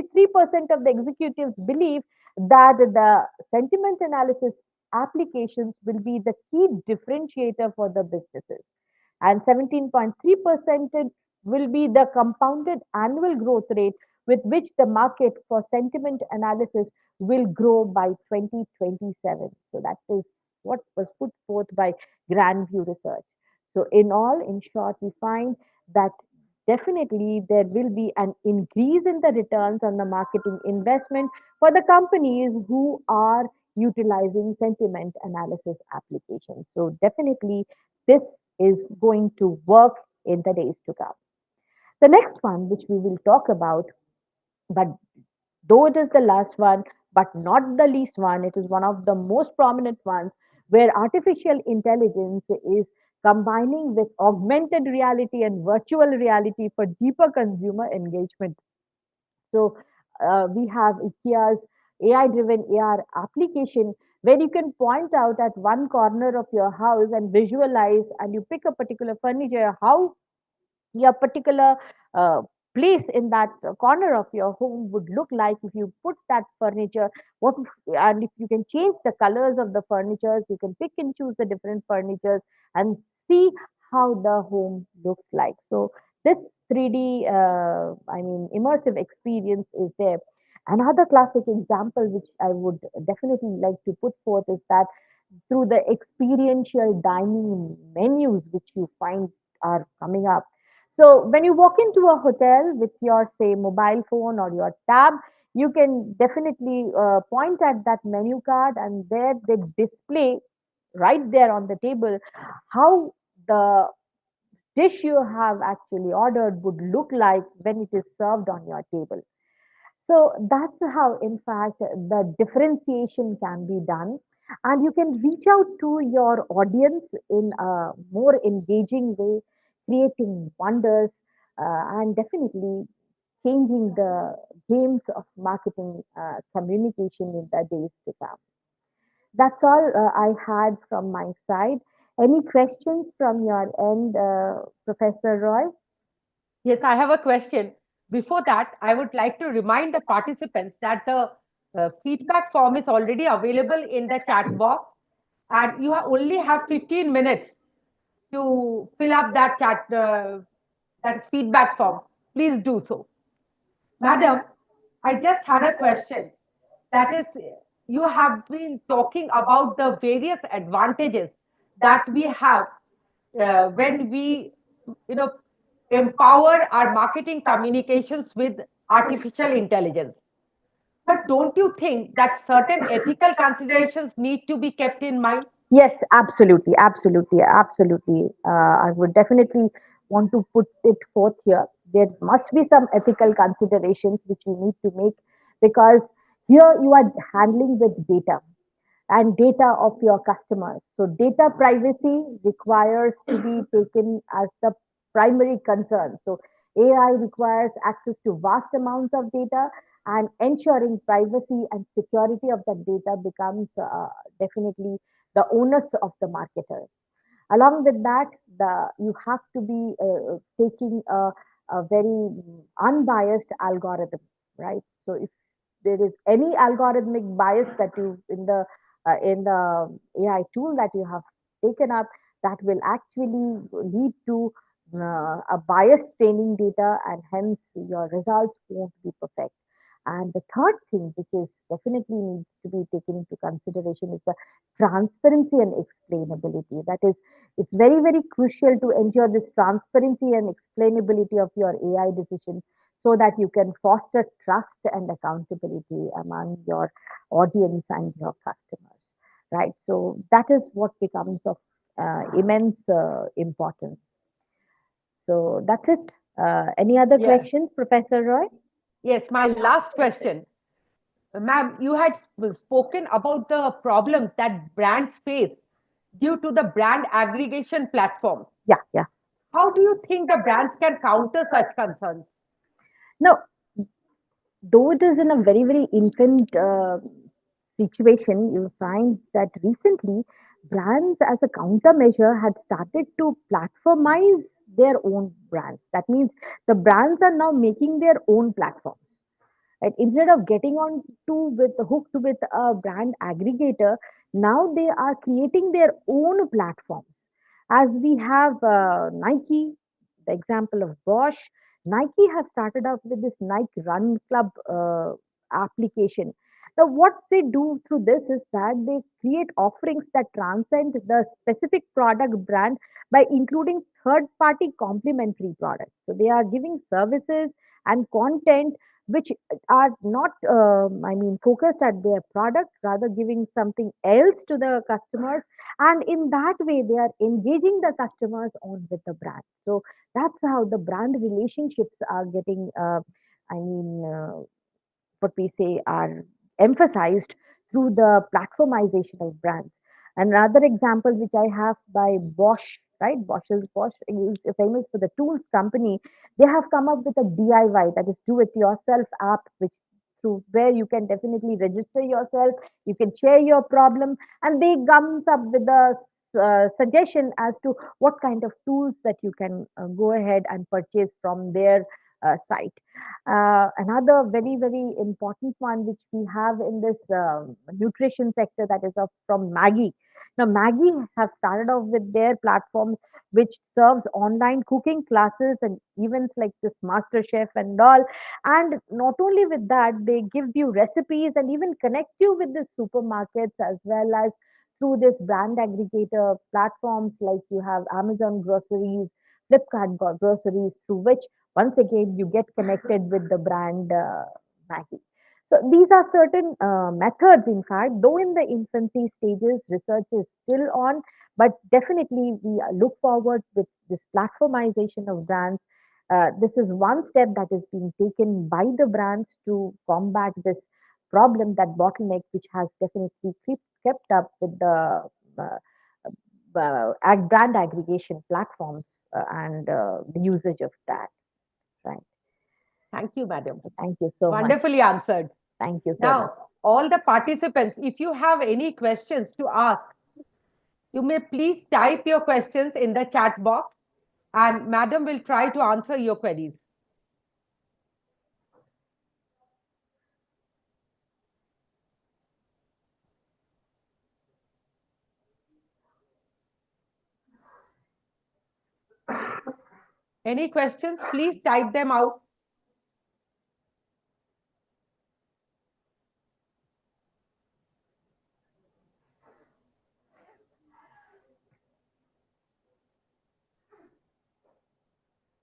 of the executives believe that the sentiment analysis applications will be the key differentiator for the businesses. And 17.3% will be the compounded annual growth rate with which the market for sentiment analysis will grow by 2027. So that is what was put forth by Grandview Research. So in all, in short, we find that definitely there will be an increase in the returns on the marketing investment for the companies who are utilizing sentiment analysis applications. So definitely this is going to work in the days to come. The next one, which we will talk about, but though it is the last one, but not the least one, it is one of the most prominent ones where artificial intelligence is combining with augmented reality and virtual reality for deeper consumer engagement. So we have IKEA's AI-driven AR application where you can point out at one corner of your house and visualize, and you pick a particular furniture, how your particular uh, place in that corner of your home would look like if you put that furniture, what and if you can change the colors of the furnitures, you can pick and choose the different furnitures and see how the home looks like. So this 3D I mean immersive experience is there. Another classic example which I would definitely like to put forth is that through the experiential dining menus which you find are coming up. So when you walk into a hotel with your, say, mobile phone or your tab, you can definitely point at that menu card, and there they display right there on the table how the dish you have actually ordered would look like when it is served on your table. So that's how, in fact, the differentiation can be done. And you can reach out to your audience in a more engaging way, creating wonders, and definitely changing the games of marketing communication in the days to come. That's all I had from my side. Any questions from your end, Professor Roy?
Yes, I have a question. Before that, I would like to remind the participants that the feedback form is already available in the chat box, and you only have 15 minutes to fill up that that is feedback form. Please do so. Madam, I just had a question. That is, you have been talking about the various advantages that we have when we, you know, empower our marketing communications with artificial intelligence. But don't you think that certain ethical considerations need to be kept in mind?
Yes, absolutely, absolutely, absolutely. I would definitely want to put it forth here. There must be some ethical considerations which you need to make, because here you are handling with data and data of your customers. So data privacy requires to be taken as the primary concern. So AI requires access to vast amounts of data, and ensuring privacy and security of that data becomes definitely the onus of the marketer. Along with that, you have to be taking a very unbiased algorithm, right? So if there is any algorithmic bias that you in the AI tool that you have taken up, that will actually lead to a biased training data, and hence your results won't be perfect. And the third thing, which is definitely needs to be taken into consideration, is the transparency and explainability. That is, it's very, very crucial to ensure this transparency and explainability of your AI decisions, so that you can foster trust and accountability among your audience and your customers, right? So that is what becomes of immense importance. So that's it. Any other
Yeah.
questions, Professor Roy?
Yes, my last question. Ma'am, you had spoken about the problems that brands face due to the brand aggregation platforms.
Yeah, yeah.
How do you think the brands can counter such concerns?
Now, though it is in a very, very infant situation, you find that recently brands, as a countermeasure, had started to platformize their own brands. That means the brands are now making their own platforms. Right? Instead of getting on to with hooked with a brand aggregator, now they are creating their own platforms. As we have Nike, the example of Bosch, Nike have started out with this Nike Run Club application. Now, what they do through this is that they create offerings that transcend the specific product brand by including third party complementary products. So they are giving services and content which are not, focused at their product, rather giving something else to the customers. And in that way, they are engaging the customers on with the brand. So that's how the brand relationships are getting, I mean, what we say are emphasized through the platformization of brands. Another example which I have by Bosch, right? Bosch is famous for the tools company. They have come up with a DIY, that is do it yourself app, which through where you can definitely register yourself, you can share your problem, and they comes up with a suggestion as to what kind of tools that you can go ahead and purchase from their site. Another very, very important one which we have in this nutrition sector, that is of from Maggie. Now, Maggie have started off with their platforms which serves online cooking classes and events like this Master Chef and all. And not only with that, they give you recipes and even connect you with the supermarkets, as well as through this brand aggregator platforms like you have Amazon groceries, Flipkart groceries, through which once again you get connected with the brand Maggie. So these are certain methods, in fact, though in the infancy stages, research is still on, but definitely we look forward with this platformization of brands. This is one step that is being taken by the brands to combat this problem, that bottleneck, which has definitely kept up with the brand aggregation platforms and the usage of that. Right.
Thank you, madam.
Thank you so much.
Wonderfully answered.
Thank you so much.
Now, all the participants, if you have any questions to ask, you may please type your questions in the chat box. and Madam will try to answer your queries. Any questions? Please type them out.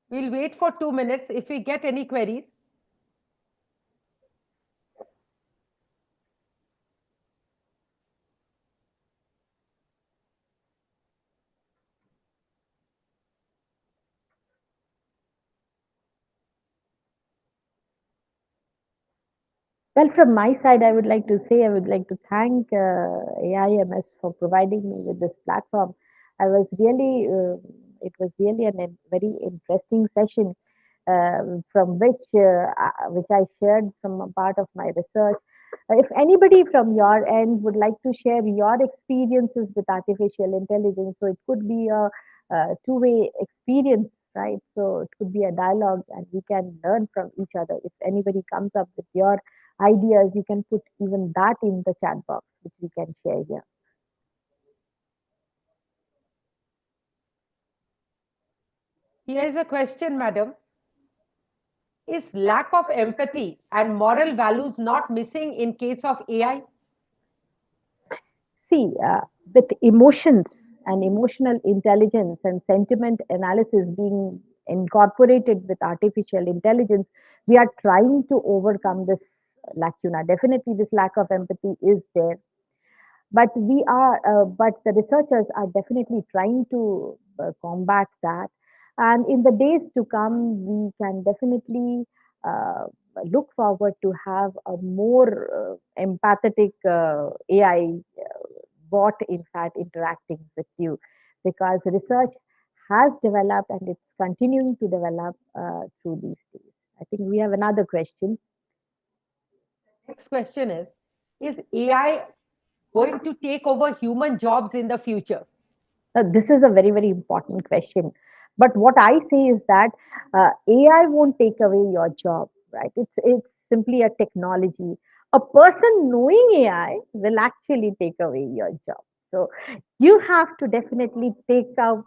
We'll wait for 2 minutes if we get any queries.
Well, from my side, I would like to say I would like to thank AIMS for providing me with this platform. I was really, it was really a very interesting session from which I shared from a part of my research. If anybody from your end would like to share your experiences with artificial intelligence, so it could be a two-way experience, right? So it could be a dialogue, and we can learn from each other. If anybody comes up with your ideas, you can put even that in the chat box, which we can share here.
Here is a question, Madam. Is lack of empathy and moral values not missing in case of AI?
See, with emotions and emotional intelligence and sentiment analysis being incorporated with artificial intelligence, we are trying to overcome this lacuna. Definitely, this lack of empathy is there, but the researchers are definitely trying to combat that. And in the days to come, we can definitely uh, look forward to have a more empathetic AI bot, in fact, interacting with you, because research has developed and it's continuing to develop through these days. I think we have another question.
Next question is AI going to take over human jobs in the future?
Now, this is a very, very important question. But what I say is that AI won't take away your job, right? It's simply a technology. A person knowing AI will actually take away your job. So you have to definitely take up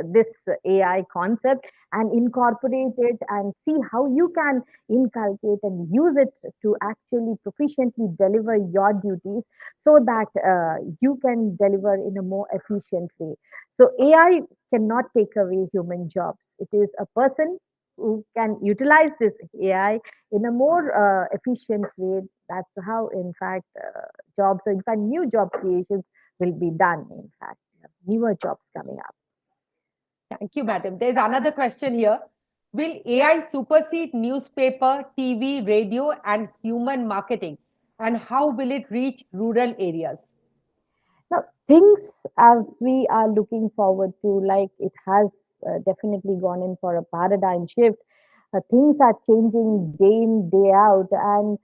this AI concept and incorporate it and see how you can inculcate and use it to actually proficiently deliver your duties, so that you can deliver in a more efficient way. So AI cannot take away human jobs. It is a person who can utilize this AI in a more efficient way. That's how, in fact, jobs, in fact, new job creations will be done. In fact, newer jobs coming up.
Thank you, Madam. There's another question here. Will AI supersede newspaper, TV, radio, and human marketing? And how will it reach rural areas?
Now, things as we are looking forward to, like it has definitely gone in for a paradigm shift. Things are changing day in, day out. And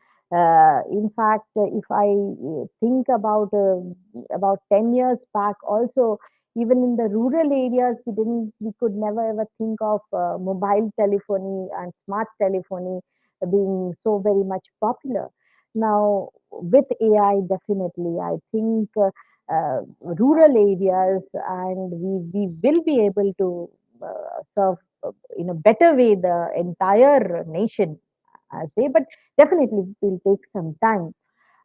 in fact, if I think about 10 years back, also, even in the rural areas, we could never ever think of mobile telephony and smart telephony being so very much popular. Now, with AI, definitely, I think rural areas, and we will be able to serve in a better way the entire nation as way, but definitely it will take some time.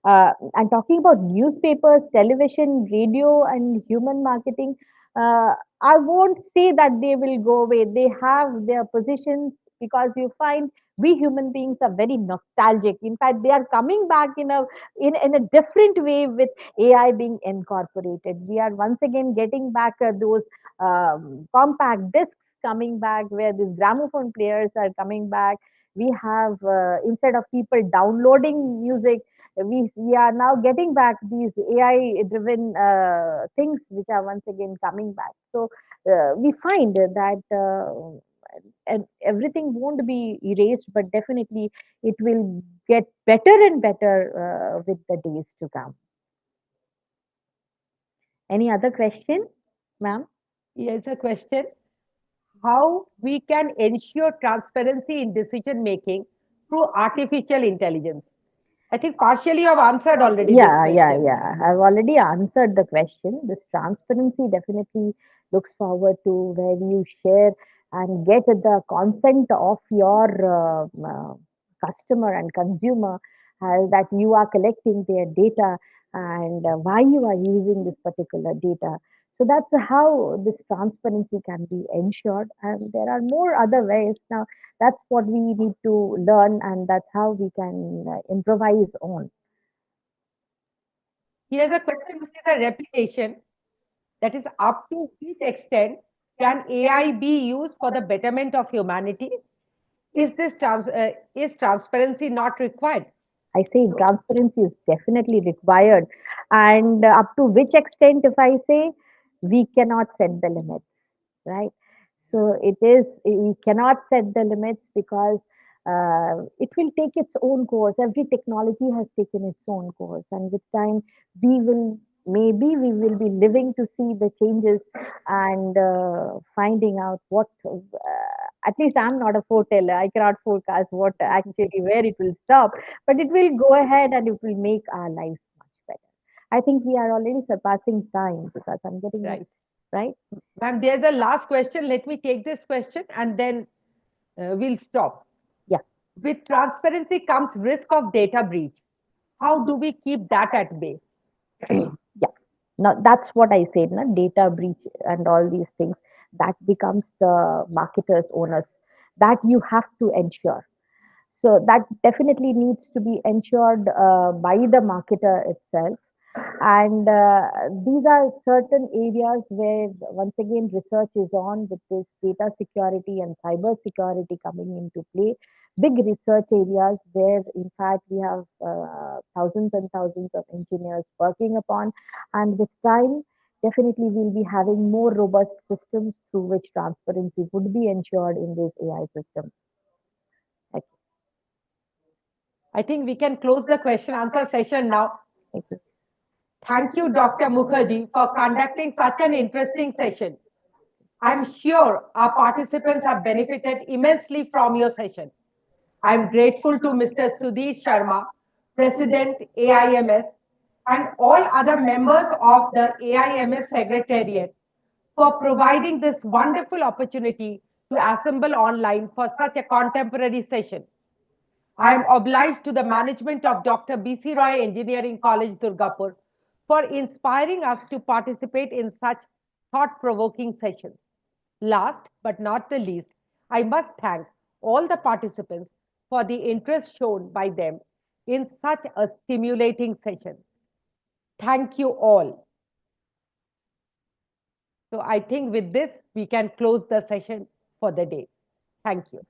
And talking about newspapers, television, radio, and human marketing, I won't say that they will go away. They have their positions, because you find we human beings are very nostalgic. In fact, they are coming back in a different way with AI being incorporated. We are once again getting back those compact discs coming back, where these gramophone players are coming back. We have, instead of people downloading music, we are now getting back these AI driven things, which are once again coming back. So we find that and everything won't be erased, but definitely it will get better and better with the days to come. Any other question, ma'am?
Here's a question. how we can ensure transparency in decision making through artificial intelligence. I think partially you have answered already this question.
Yeah. I've already answered the question. This transparency definitely looks forward to where you share and get the consent of your customer and consumer that you are collecting their data and why you are using this particular data. So that's how this transparency can be ensured. And there are more other ways. Now, that's what we need to learn, and that's how we can improvise on.
Here's a question which is a repetition, that is, up to which extent can AI be used for the betterment of humanity? Is transparency not required?
I say
So,
transparency is definitely required. And up to which extent, if I say, we cannot set the limits, right? So it is, we cannot set the limits because it will take its own course. Every technology has taken its own course. And with time, maybe we will be living to see the changes and finding out what, at least I'm not a foreteller. I cannot forecast what actually, where it will stop, but it will go ahead and it will make our lives much better. I think we are already surpassing time because I'm getting it
right.
right.
Ma'am, there's a last question. Let me take this question and then we'll stop.
Yeah.
With transparency comes risk of data breach. How do we keep that at bay?
Yeah. Now that's what I said, na? Data breach and all these things that becomes the marketers, owners, that you have to ensure. So that definitely needs to be ensured by the marketer itself. And these are certain areas where, once again, research is on with this data security and cyber security coming into play. Big research areas where, in fact, we have thousands and thousands of engineers working upon. And with time, definitely we'll be having more robust systems through which transparency would be ensured in these AI systems. Thank
I think we can close the question answer session now.
you.
Thank you, Dr. Mukherjee, for conducting such an interesting session. I'm sure our participants have benefited immensely from your session. I'm grateful to Mr. Sudhir Sharma, President AIMS, and all other members of the AIMS Secretariat for providing this wonderful opportunity to assemble online for such a contemporary session. I am obliged to the management of Dr. B.C. Roy Engineering College, Durgapur, for inspiring us to participate in such thought-provoking sessions. Last but not the least, I must thank all the participants for the interest shown by them in such a stimulating session. Thank you all. So I think with this, we can close the session for the day. Thank you.